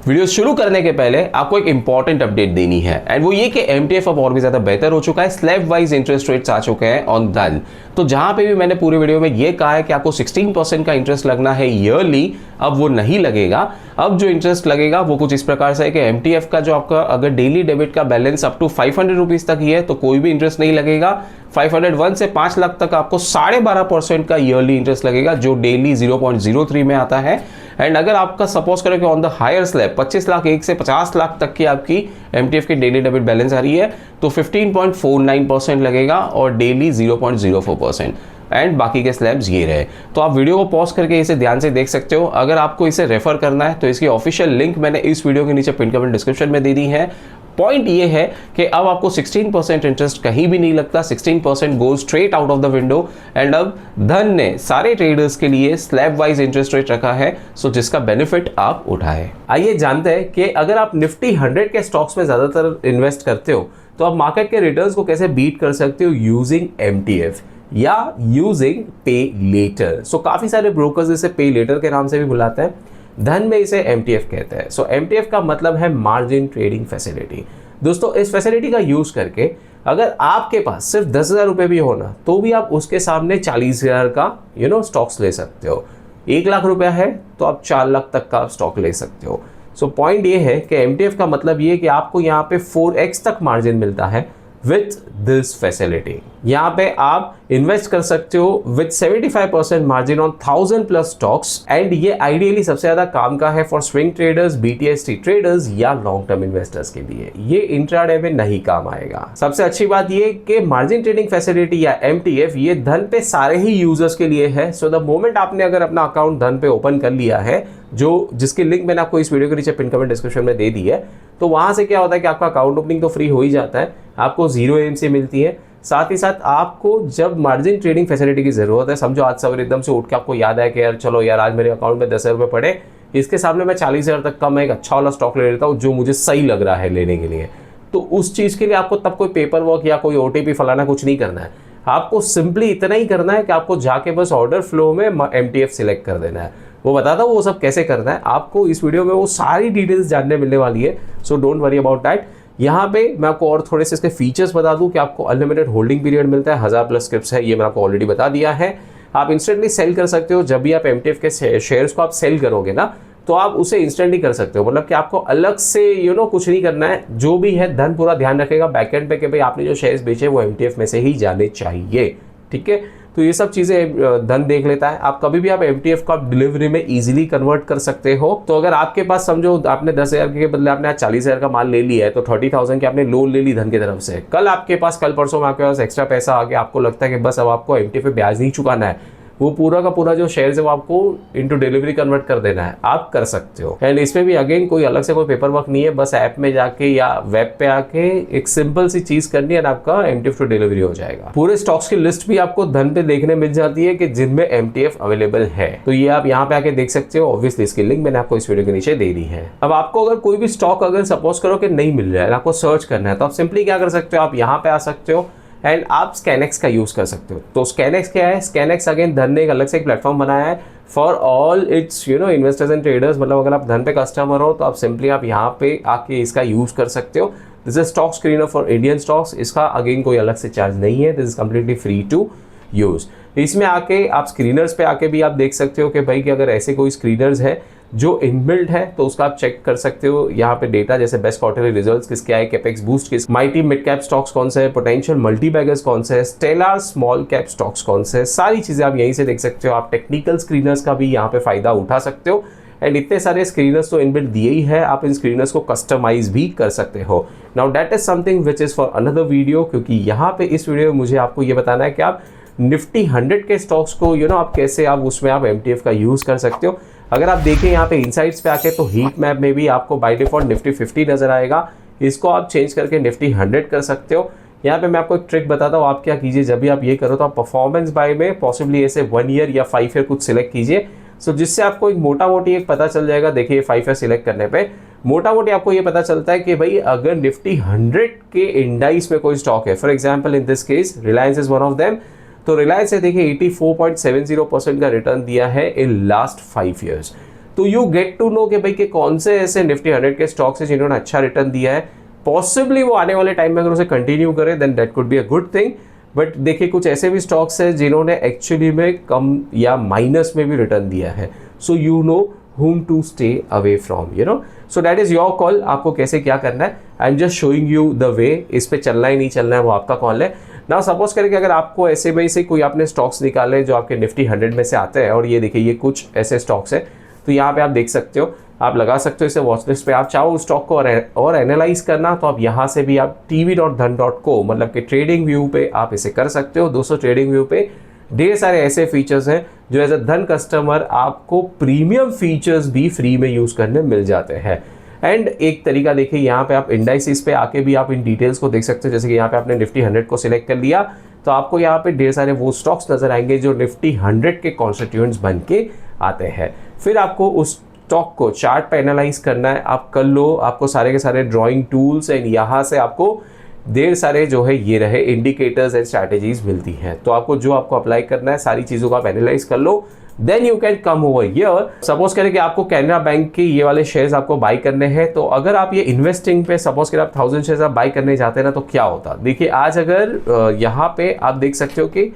Video शुरू करने के पहले आपको एक इंपॉर्टेंट अपडेट देनी है एंड वो ये कि एमटीएफ अब और भी ज्यादा बेहतर हो चुका है। स्लैब वाइज इंटरेस्ट रेट्स आ चुके हैं ऑन धन। तो जहां पे भी मैंने पूरे वीडियो में ये कहा है कि आपको 16% का इंटरेस्ट लगना है ईयरली, अब वो नहीं लगेगा। अब जो इंटरेस्ट लगेगा वो कुछ इस प्रकार से है कि एमटीएफ का जो आपका अगर डेली डेबिट का बैलेंस अप टू 500 रुपीज तक ही है तो कोई भी इंटरेस्ट नहीं लगेगा। 501 से 5 लाख तक आपको 12.5% का ईयरली इंटरेस्ट लगेगा जो डेली 0.03 में आता है। एंड अगर आपका सपोज करें कि on the higher slab 25 lakh 1 से 50 लाख तक की आपकी एमटीएफ की डेली डेबिट बैलेंस आ रही है तो 15.49% लगेगा और डेली 0.04%। एंड बाकी के स्लैब्स ये रहे। तो आप वीडियो को पॉज करके इसे ध्यान से देख सकते हो। अगर आपको इसे रेफर करना है तो इसकी ऑफिशियल लिंक मैंने इस वीडियो के नीचे पिन कमेंट डिस्क्रिप्शन में दे दी है। पॉइंट ये है कि अब आपको 16% इंटरेस्ट कहीं भी नहीं लगता, 16% go straight out of the window. And अब धन ने सारे ट्रेडर्स के लिए स्लैब वाइज इंटरेस्ट रेट रखा है, सो जिसका बेनिफिट आप उठाए। आइए जानते हैं कि अगर आप निफ्टी 100 के स्टॉक्स में ज्यादातर इन्वेस्ट करते हो तो आप मार्केट के रिटर्न्स को कैसे बीट कर सकते हो यूजिंग एमटीएफ या यूजिंग पे लेटर। सो काफी सारे ब्रोकर्स इसे पे लेटर के नाम से भी बुलाते हैं, धन में इसे एमटीएफ कहते हैं। सो एमटीएफ का मतलब है मार्जिन ट्रेडिंग फैसिलिटी। दोस्तों इस फैसिलिटी का यूज करके अगर आपके पास सिर्फ 10,000 रुपए भी हो ना तो भी आप उसके सामने 40,000 का स्टॉक्स ले सकते हो। 1 लाख रुपया है तो आप 4 लाख तक का स्टॉक ले सकते हो। सो पॉइंट ये है कि एमटीएफ का मतलब ये कि आपको यहाँ पे 4x तक मार्जिन मिलता है विथ दिस फैसिलिटी। यहाँ पे आप इन्वेस्ट कर सकते हो with 75% margin on 1000 plus stocks. And ये आइडियली सबसे ज्यादा काम का है for swing traders, BTST traders या लॉन्ग टर्म इन्वेस्टर्स के लिए। ये इंट्राडे में नहीं काम आएगा। सबसे अच्छी बात ये कि मार्जिन ट्रेडिंग फैसिलिटी या एमटीएफ ये धन पे सारे ही यूजर्स के लिए है। सो द मोमेंट आपने अगर अपना अकाउंट धन पे ओपन कर लिया है, जिसकी लिंक मैंने आपको इस वीडियो के नीचे पिन कमेंट डिस्क्रिप्शन में दे दी है, तो वहां से क्या होता है कि आपका अकाउंट ओपनिंग तो फ्री हो ही जाता है, आपको 0 एएमसी मिलती है। साथ ही साथ आपको जब मार्जिन ट्रेडिंग फैसिलिटी की जरूरत है, समझो आज सवेरे एकदम से उठ के आपको याद है कि यार चलो यार आज मेरे अकाउंट में 10,000 रुपये पड़े, इसके सामने मैं 40,000 तक का मैं एक अच्छा वाला स्टॉक ले लेता हूँ जो मुझे सही लग रहा है लेने के लिए। तो उस चीज़ के लिए आपको तब कोई पेपर वर्क या कोई ओटीपी फलाना कुछ नहीं करना है। आपको सिंपली इतना ही करना है कि आपको जाके बस ऑर्डर फ्लो में एमटीएफ सिलेक्ट कर देना है। वो बताता हूँ वो सब कैसे करना है, आपको इस वीडियो में वो सारी डिटेल्स जानने मिलने वाली है। So don't worry about that. यहाँ पे मैं आपको और थोड़े से इसके फीचर्स बता दूं कि आपको अनलिमिटेड होल्डिंग पीरियड मिलता है, 1000 प्लस स्क्रिप्ट्स है, ये मैंने आपको ऑलरेडी बता दिया है। आप इंस्टेंटली सेल कर सकते हो। जब भी आप एमटीएफ के शेयर्स को आप सेल करोगे ना तो आप उसे इंस्टेंटली कर सकते हो। मतलब कि आपको अलग से कुछ नहीं करना है। जो भी है धन पूरा ध्यान रखेगा बैकएंड पे कि भाई आपने जो शेयर्स बेचे वो एमटीएफ में से ही जाने चाहिए। ठीक है, तो ये सब चीजें धन देख लेता है। आप कभी भी आप एमटीएफ को डिलीवरी में इजीली कन्वर्ट कर सकते हो। तो अगर आपके पास समझो आपने 10,000 के बदले आपने आज 40,000 का माल ले लिया है तो 30,000 की आपने लोन ले ली धन की तरफ से। कल आपके पास कल परसों में आपके पास एक्स्ट्रा पैसा आ गया, आपको लगता है कि बस अब आपको एमटीएफ पे ब्याज नहीं चुकाना है, वो पूरा का पूरा जो शेयर है वो आपको इनटू डिलीवरी कन्वर्ट कर देना है, आप कर सकते हो। एंड इसमें भी अगेन कोई अलग से कोई पेपर वर्क नहीं है, बस ऐप में जाके या वेब पे आके एक सिंपल सी चीज करनी है और आपका एमटीएफ टू डिलीवरी हो जाएगा। पूरे स्टॉक्स की लिस्ट भी आपको धन पे देखने मिल जाती है कि जिनमें एमटीएफ अवेलेबल है, तो ये आप यहाँ पे आके देख सकते हो। ऑब्वियसली इसकी लिंक मैंने आपको इस वीडियो के नीचे दे दी है। अब आपको अगर कोई भी स्टॉक अगर सपोज करो कि नहीं मिल रहा है, आपको सर्च करना है, तो आप सिंपली क्या कर सकते हो, आप यहाँ पे आ सकते हो एंड आप स्कैनएक्स का यूज कर सकते हो। तो स्कैनएक्स क्या है? स्कैनएक्स अगेन धन ने एक अलग से एक प्लेटफॉर्म बनाया है for all it's investors and traders. मतलब अगर आप धन पे कस्टमर हो तो आप सिंपली आप यहाँ पे आके इसका यूज कर सकते हो। This is stock screener for Indian stocks. इसका अगेन कोई अलग से चार्ज नहीं है, this is completely free to use. इसमें आके आप स्क्रीनर्स पे आके भी आप देख सकते हो कि भाई कि अगर ऐसे कोई स्क्रीनर्स है जो इनबिल्ट है तो उसका आप चेक कर सकते हो। यहाँ पे डेटा जैसे बेस्ट क्वार्टरली रिजल्ट्स किसके आए, कैपेक्स बूस्ट किस, माइटी मिड कैप स्टॉक्स कौन से है, पोटेंशियल मल्टी बैगर्स कौन से है, स्टेलर स्मॉल कैप स्टॉक्स कौन से है, सारी चीजें आप यहीं से देख सकते हो। आप टेक्निकल स्क्रीनर्स का भी यहाँ पे फायदा उठा सकते हो। एंड इतने सारे स्क्रीनर्स तो इनबिल्ट दिए ही है, आप इन स्क्रीनर्स को कस्टमाइज भी कर सकते हो। Now that is something which is for another video, क्योंकि यहाँ पे इस वीडियो में मुझे आपको ये बताना है कि आप निफ्टी 100 के स्टॉक्स को आप कैसे आप उसमें आप एमटीएफ का यूज कर सकते हो। अगर आप देखें यहाँ पे इनसाइट्स पे आके तो हीट मैप में भी आपको बाय डिफॉल्ट निफ्टी 50 नजर आएगा। इसको आप चेंज करके निफ्टी 100 कर सकते हो। यहाँ पे मैं आपको एक ट्रिक बताता हूँ, आप क्या कीजिए, जब भी आप ये करो तो आप परफॉर्मेंस बाय में पॉसिबली ऐसे 1 ईयर या 5 ईयर कुछ सिलेक्ट कीजिए। सो जिससे आपको एक मोटा मोटी एक पता चल जाएगा। देखिए 5 ईयर सिलेक्ट करने पे मोटा मोटी आपको ये पता चलता है कि भाई अगर निफ्टी 100 के इंडाइस में कोई स्टॉक है, for example in this case Reliance is one of them, तो रिलायंस ने देखिए 84.70% का रिटर्न दिया है इन लास्ट 5 ईयर्स। तो यू गेट टू नो कि भाई कि कौन से ऐसे निफ्टी 100 के स्टॉक्स हैं जिन्होंने अच्छा रिटर्न दिया है। पॉसिबली वो आने वाले टाइम में अगर उसे कंटिन्यू करे then that could be a good thing. But देखिए कुछ ऐसे भी स्टॉक्स हैं जिन्होंने एक्चुअली में कम या माइनस में भी रिटर्न दिया है। So you know whom to stay away from, you know, so that is your call, आपको कैसे क्या करना है। I am just showing you the way, इस पे चलना ही नहीं चलना है वो आपका कॉल है ना। सपोज करें कि अगर आपको ऐसे में से कोई आपने स्टॉक्स निकाले जो आपके निफ्टी 100 में से आते हैं, और ये देखिए ये कुछ ऐसे स्टॉक्स हैं, तो यहाँ पे आप देख सकते हो, आप लगा सकते हो इसे वॉच लिस्ट पे। आप चाहो उस स्टॉक को और एनालाइज करना तो आप यहाँ से भी आप tv.dhan.co मतलब कि ट्रेडिंग व्यू पे आप इसे कर सकते हो। दोस्तों ट्रेडिंग व्यू पे ढेर सारे ऐसे फीचर्स हैं जो एज अ धन कस्टमर आपको प्रीमियम फीचर्स भी फ्री में यूज़ करने मिल जाते हैं। एंड एक तरीका देखिए, यहाँ पे आप इंडाइसिस पे आके भी आप इन डिटेल्स को देख सकते हो। जैसे कि यहाँ पे आपने निफ्टी 100 को सिलेक्ट कर लिया तो आपको यहाँ पे ढेर सारे वो स्टॉक्स नजर आएंगे जो निफ्टी 100 के कॉन्स्टिट्यूएंट्स बन के आते हैं। फिर आपको उस स्टॉक को चार्ट पे एनालाइज करना है, आप कर लो। आपको सारे के सारे ड्राइंग टूल्स एंड यहाँ से आपको ढेर सारे जो है ये रहे इंडिकेटर्स एंड स्ट्रैटेजीज मिलती हैं। तो आपको जो आपको अप्लाई करना है सारी चीज़ों को आप एनालाइज कर लो, then you can come over here. Suppose करें कि आपको कैनरा बैंक के ये वाले शेयर्स आपको बाई करने हैं, तो अगर आप ये इन्वेस्टिंग पे सपोज करें आप 1000 शेयर्स आप बाई करने जाते हैं ना, तो क्या होता। देखिए आज अगर यहाँ पे आप देख सकते हो कि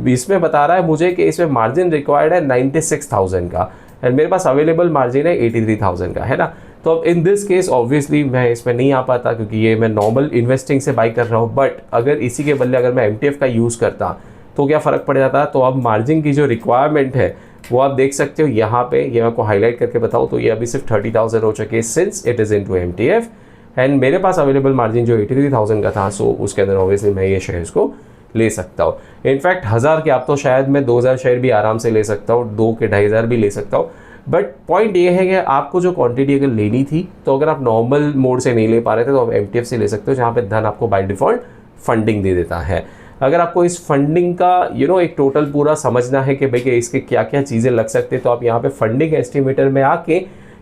इसमें बता रहा है मुझे कि इसमें मार्जिन रिक्वायर्ड है 96,000 का, एंड मेरे पास अवेलेबल मार्जिन है 83,000 का, है ना। तो अब इन दिस केस ऑब्वियसली मैं इसमें नहीं आ पाता क्योंकि ये मैं नॉर्मल इन्वेस्टिंग से बाई कर रहा हूँ। बट अगर इसी के बदले अगर मैं MTF का यूज़ करता तो क्या फ़र्क पड़ जाता। तो अब मार्जिन की जो रिक्वायरमेंट है वो आप देख सकते हो यहाँ पे, ये मैं आपको हाईलाइट करके बताऊँ तो ये अभी सिर्फ 30,000 हो चुके हैं since it is into MTF, and मेरे पास अवेलेबल मार्जिन जो 83,000 का था, सो उसके अंदर ऑब्वियसली मैं ये शेयर्स को ले सकता हूँ। इनफैक्ट 1000 के आप तो शायद मैं 2000 शेयर भी आराम से ले सकता हूँ, 2 के 2500 भी ले सकता हूँ। बट पॉइंट ये है कि आपको जो क्वांटिटी अगर लेनी थी तो अगर आप नॉर्मल मोड से नहीं ले पा रहे थे तो आप MTF से ले सकते हो, जहाँ पे धन आपको बाय डिफ़ॉल्ट फंडिंग दे देता है। अगर आपको इस फंडिंग का एक टोटल पूरा समझना है कि भाई कि इसके क्या क्या चीज़ें लग सकते हैं, तो आप यहाँ पे फंडिंग एस्टिमेटर में आके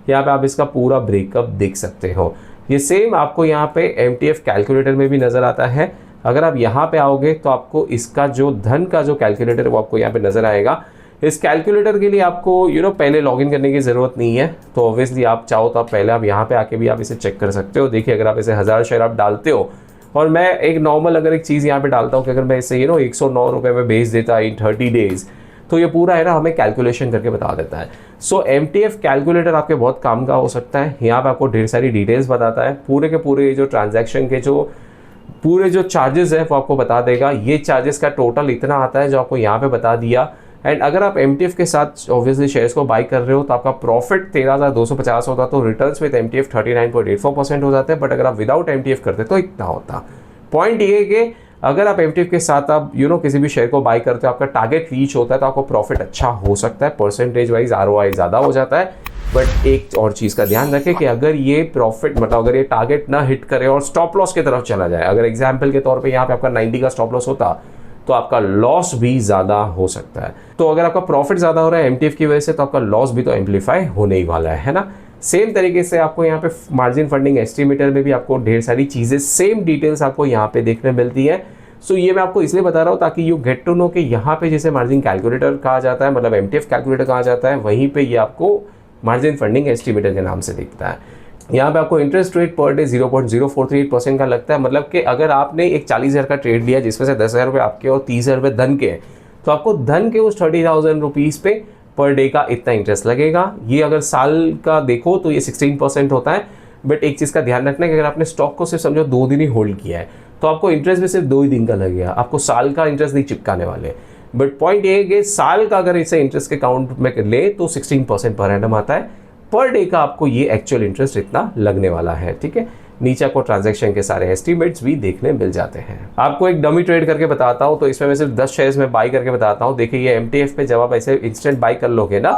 यहाँ पे आप इसका पूरा ब्रेकअप देख सकते हो। ये सेम आपको यहाँ पे MTF कैलकुलेटर में भी नज़र आता है। अगर आप यहाँ पे आओगे तो आपको इसका जो धन का जो कैलकुलेटर है वो आपको यहाँ पे नज़र आएगा। इस कैलकुलेटर के लिए आपको पहले लॉगिन करने की ज़रूरत नहीं है, तो ऑब्वियसली आप चाहो तो आप पहले आप यहाँ पे आके भी आप इसे चेक कर सकते हो। देखिए अगर आप इसे 1000 शेयर आप डालते हो और मैं एक नॉर्मल अगर एक चीज़ यहाँ पे डालता हूँ कि अगर मैं इसे 109 रुपये में बेच देता इन 30 डेज़, तो ये पूरा है ना हमें कैलकुलेशन करके बता देता है। सो MTF कैलकुलेटर आपके बहुत काम का हो सकता है। यहाँ पे आपको ढेर सारी डिटेल्स बताता है, पूरे के पूरे जो ट्रांजैक्शन के जो पूरे जो चार्जेस है वो आपको बता देगा। ये चार्जेस का टोटल इतना आता है जो आपको यहाँ पे बता दिया। एंड अगर आप MTF के साथ ऑब्वियसली शेयर्स को बाई कर रहे हो तो आपका प्रॉफिट 13,250 होता, तो रिटर्न्स विद MTF 39.84% हो जाते हैं। बट अगर आप विदाउट MTF करते तो इतना होता। पॉइंट ये है कि अगर आप MTF के साथ आप किसी भी शेयर को बाई करते हो, आपका टारगेट रीच होता है तो आपको प्रॉफिट अच्छा हो सकता है, परसेंटेज वाइज ROI ज़्यादा हो जाता है। बट एक और चीज़ का ध्यान रखें कि अगर ये प्रॉफिट मतलब अगर ये टारगेट ना हिट करे और स्टॉप लॉस की तरफ चला जाए, अगर एग्जाम्पल के तौर पे यहाँ पे आपका 90 का स्टॉप लॉस होता तो आपका लॉस भी ज़्यादा हो सकता है। तो अगर आपका प्रॉफिट ज़्यादा हो रहा है MTF की वजह से तो आपका लॉस भी तो एम्पलीफाई होने ही वाला है ना। सेम तरीके से आपको यहाँ पे मार्जिन फंडिंग एस्टिमेटर में भी आपको ढेर सारी चीज़ें सेम डिटेल्स आपको यहाँ पे देखने मिलती है। सो ये मैं आपको इसलिए बता रहा हूँ ताकि यू गेट टू नो कि यहाँ पे जैसे मार्जिन कैलकुलेटर कहा जाता है, मतलब MTF कैलकुलेटर कहा जाता है, वहीं पे ये आपको मार्जिन फंडिंग एस्टिमेटर के नाम से दिखता है। यहाँ पे आपको इंटरेस्ट रेट पर डे 0.0438% का लगता है। मतलब कि अगर आपने एक 40,000 का ट्रेड लिया जिसमें से 10,000 रुपये आपके और 30,000 रुपये धन के, तो आपको धन के उस 30,000 रुपीज़ पे पर डे का इतना इंटरेस्ट लगेगा। ये अगर साल का देखो तो ये 16% होता है। बट एक चीज़ का ध्यान रखना है कि अगर आपने स्टॉक को सिर्फ समझो 2 दिन ही होल्ड किया है तो आपको इंटरेस्ट भी सिर्फ 2 ही दिन का लगेगा, आपको साल का इंटरेस्ट नहीं चिपकाने वाले। बट पॉइंट ये है कि साल का अगर इसे इंटरेस्ट के अकाउंट में ले तो 16% पर एनम आता है। पर डे का आपको ये एक्चुअल इंटरेस्ट इतना लगने वाला है, ठीक है। नीचे आपको ट्रांजैक्शन के सारे एस्टीमेट्स भी देखने मिल जाते हैं। आपको एक डमी ट्रेड करके बताता हूँ, तो इसमें मैं सिर्फ 10 शेयर्स में बाई करके बताता हूँ। देखिए ये MTF पे जब आप ऐसे इंस्टेंट बाई कर लोगे ना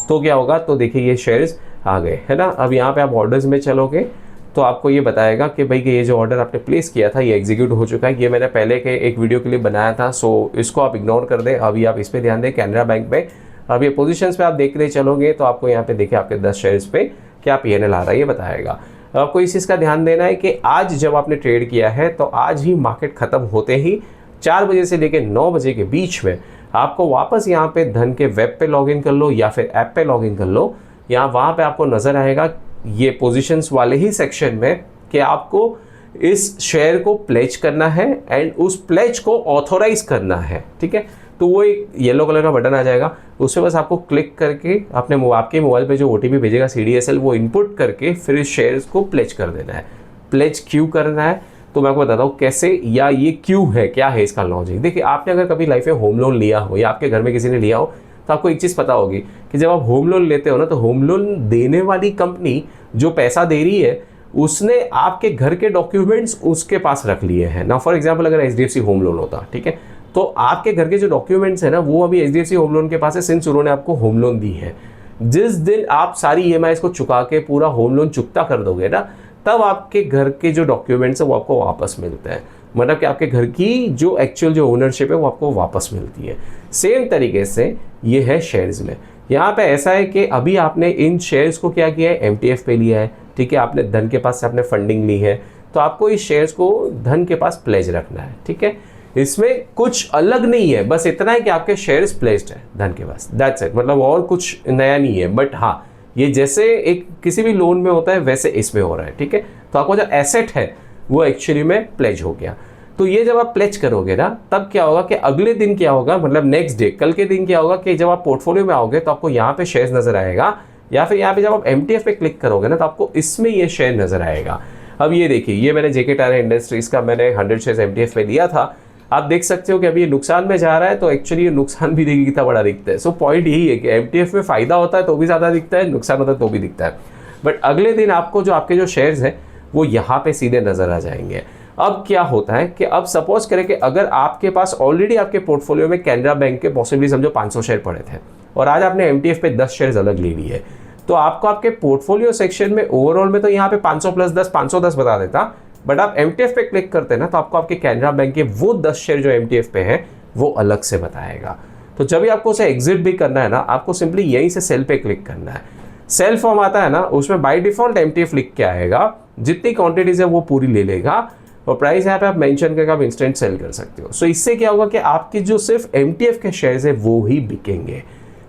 तो क्या होगा, तो देखिए ये शेयर्स आ गए, है ना। अब यहाँ पे आप ऑर्डर्स में चलोगे तो आपको ये बताएगा कि भाई कि ये जो ऑर्डर आपने प्लेस किया था ये एग्जीक्यूट हो चुका है। ये मैंने पहले के एक वीडियो के लिए बनाया था, सो इसको आप इग्नोर कर दें। अभी आप इस पर ध्यान दें, कैनरा बैंक पे अब ये पोजीशंस पे आप देखते चलोगे तो आपको यहाँ पे देखिए आपके 10 शेयर्स पे क्या PNL आ रहा है ये बताएगा। आपको इस चीज़ का ध्यान देना है कि आज जब आपने ट्रेड किया है तो आज ही मार्केट ख़त्म होते ही 4 बजे से लेकर 9 बजे के बीच में आपको वापस यहाँ पे धन के वेब पे लॉगिन कर लो या फिर ऐप पे लॉगिन कर लो। यहाँ वहाँ पे आपको नज़र आएगा ये पोजीशंस वाले ही सेक्शन में कि आपको इस शेयर को प्लेज करना है एंड उस प्लेज को ऑथोराइज करना है, ठीक है। तो वो एक येलो कलर का बटन आ जाएगा, उस पर बस आपको क्लिक करके आपके मोबाइल पे जो OTP भेजेगा CDSL वो इनपुट करके फिर इस शेयर्स को प्लेज कर देना है। प्लेज क्यों करना है तो मैं आपको बताता हूँ कैसे, या ये क्यों है, क्या है इसका लॉजिक। देखिए, आपने अगर कभी लाइफ में होम लोन लिया हो या आपके घर में किसी ने लिया हो तो आपको एक चीज़ पता होगी कि जब आप होम लोन लेते हो ना, तो होम लोन देने वाली कंपनी जो पैसा दे रही है उसने आपके घर के डॉक्यूमेंट्स उसके पास रख लिए हैं ना। फॉर एग्जाम्पल अगर HDFC होम लोन होता, ठीक है, तो आपके घर के जो डॉक्यूमेंट्स है ना वो अभी HDFC होम लोन के पास है, सिंस उन्होंने आपको होम लोन दी है। जिस दिन आप सारी EMIs को चुका के पूरा होम लोन चुकता कर दोगे ना, तब आपके घर के जो डॉक्यूमेंट्स है वो आपको वापस मिलते हैं, मतलब कि आपके घर की जो एक्चुअल जो ओनरशिप है वो आपको वापस मिलती है। सेम तरीके से ये है शेयर्स में। यहाँ पे ऐसा है कि अभी आपने इन शेयर्स को क्या किया है, MTF पे लिया है, ठीक है, आपने धन के पास से आपने फंडिंग ली है, तो आपको इस शेयर्स को धन के पास प्लेज रखना है, ठीक है। इसमें कुछ अलग नहीं है, बस इतना है कि आपके शेयर्स प्लेस्ड है धन के पास, दैट्स इट, मतलब और कुछ नया नहीं है। बट हाँ, ये जैसे एक किसी भी लोन में होता है वैसे इसमें हो रहा है, ठीक है। तो आपको जो एसेट है वो एक्चुअली में प्लेज हो गया। तो ये जब आप प्लेज करोगे ना, तब क्या होगा कि अगले दिन क्या होगा, मतलब नेक्स्ट डे, कल के दिन क्या होगा कि जब आप पोर्टफोलियो में आओगे तो आपको यहाँ पे शेयर्स नजर आएगा, या फिर यहाँ पे जब आप MTF पे क्लिक करोगे ना तो आपको इसमें ये शेयर नजर आएगा। अब ये देखिए, ये मैंने JK टायर इंडस्ट्रीज का मैंने 100 शेयर्स MTF पे लिया था। आप देख सकते हो कि अभी ये नुकसान में जा रहा है, तो एक्चुअली ये नुकसान भी देखिए कितना बड़ा दिखता है। सो पॉइंट यही है कि MTF में फायदा होता है तो भी ज़्यादा दिखता है, नुकसान होता है तो भी दिखता है। बट अगले दिन आपको जो आपके जो शेयर्स हैं वो यहाँ पे सीधे नजर आ जाएंगे। अब क्या होता है कि अब सपोज करें कि अगर आपके पास ऑलरेडी आपके पोर्टफोलियो में कैनरा बैंक के पॉसिबली समझो 500 शेयर पड़े थे और आज आपने MTF पे 10 शेयर्स अलग ले लिए, तो आपको आपके पोर्टफोलियो सेक्शन में ओवरऑल में तो यहाँ पे 500 प्लस 10 510 बता देता, बट आप MTF पे क्लिक करते हैं ना तो आपको आपके कैनरा बैंक के वो 10 शेयर जो MTF पे है वो अलग से बताएगा। तो जब भी आपको उसे एग्जिट भी करना है ना, आपको सिंपली यहीं से सेल पे क्लिक करना है। सेल फॉर्म आता है ना, उसमें बाय डिफॉल्ट MTF लिख के आएगा, जितनी क्वांटिटीज है वो पूरी ले लेगा और प्राइस यहाँ पे आप मेंशन करके आप इंस्टेंट सेल कर सकते हो। सो इससे क्या होगा कि आपकी जो सिर्फ MTF के शेयर्स है वो ही बिकेंगे।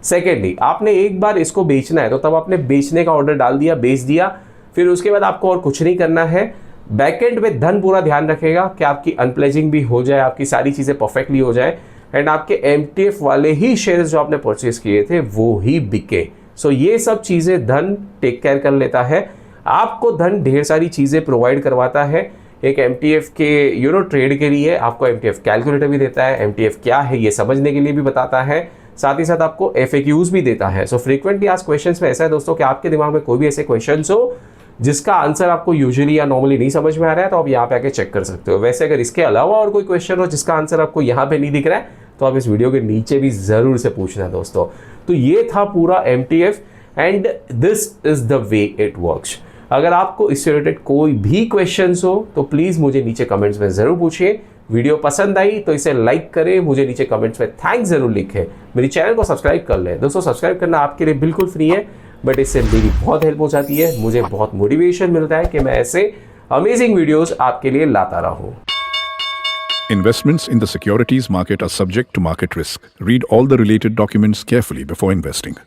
सेकेंडली, आपने एक बार इसको बेचना है तो तब आपने बेचने का ऑर्डर डाल दिया, बेच दिया, फिर उसके बाद आपको और कुछ नहीं करना है। बैकएंड में धन पूरा ध्यान रखेगा कि आपकी अनप्लेजिंग भी हो जाए, आपकी सारी चीज़ें परफेक्टली हो जाए एंड आपके MTF वाले ही शेयर्स जो आपने परचेज किए थे वो ही बिके। सो ये सब चीज़ें धन टेक केयर कर लेता है, आपको धन ढेर सारी चीज़ें प्रोवाइड करवाता है। एक MTF के ट्रेड के लिए आपको MTF कैलकुलेटर भी देता है, MTF क्या है ये समझने के लिए भी बताता है, साथ ही साथ आपको FAQs भी देता है। सो फ्रीक्वेंटली आस्क्ड क्वेश्चंस में ऐसा है दोस्तों कि आपके दिमाग में कोई भी ऐसे क्वेश्चंस हो जिसका आंसर आपको यूजुअली या नॉर्मली नहीं समझ में आ रहा है तो आप यहाँ पे आके चेक कर सकते हो। वैसे अगर इसके अलावा और कोई क्वेश्चन हो जिसका आंसर आपको यहाँ पे नहीं दिख रहा है तो आप इस वीडियो के नीचे भी ज़रूर से पूछना दोस्तों। तो ये था पूरा MTF and this is the way it works. अगर आपको इससे रिलेटेड कोई भी क्वेश्चंस हो तो प्लीज़ मुझे नीचे कमेंट्स में ज़रूर पूछिए। वीडियो पसंद आई तो इसे लाइक करें, मुझे नीचे कमेंट्स में थैंक्स ज़रूर लिखें, मेरी चैनल को सब्सक्राइब कर लें। दोस्तों सब्सक्राइब करना आपके लिए बिल्कुल फ्री है, बट इससे मेरी बहुत हेल्प हो जाती है, मुझे बहुत मोटिवेशन मिलता है कि मैं ऐसे अमेजिंग वीडियोस आपके लिए लाता रहूं। Investments in the securities market are subject to market risk. Read all the related documents carefully before investing.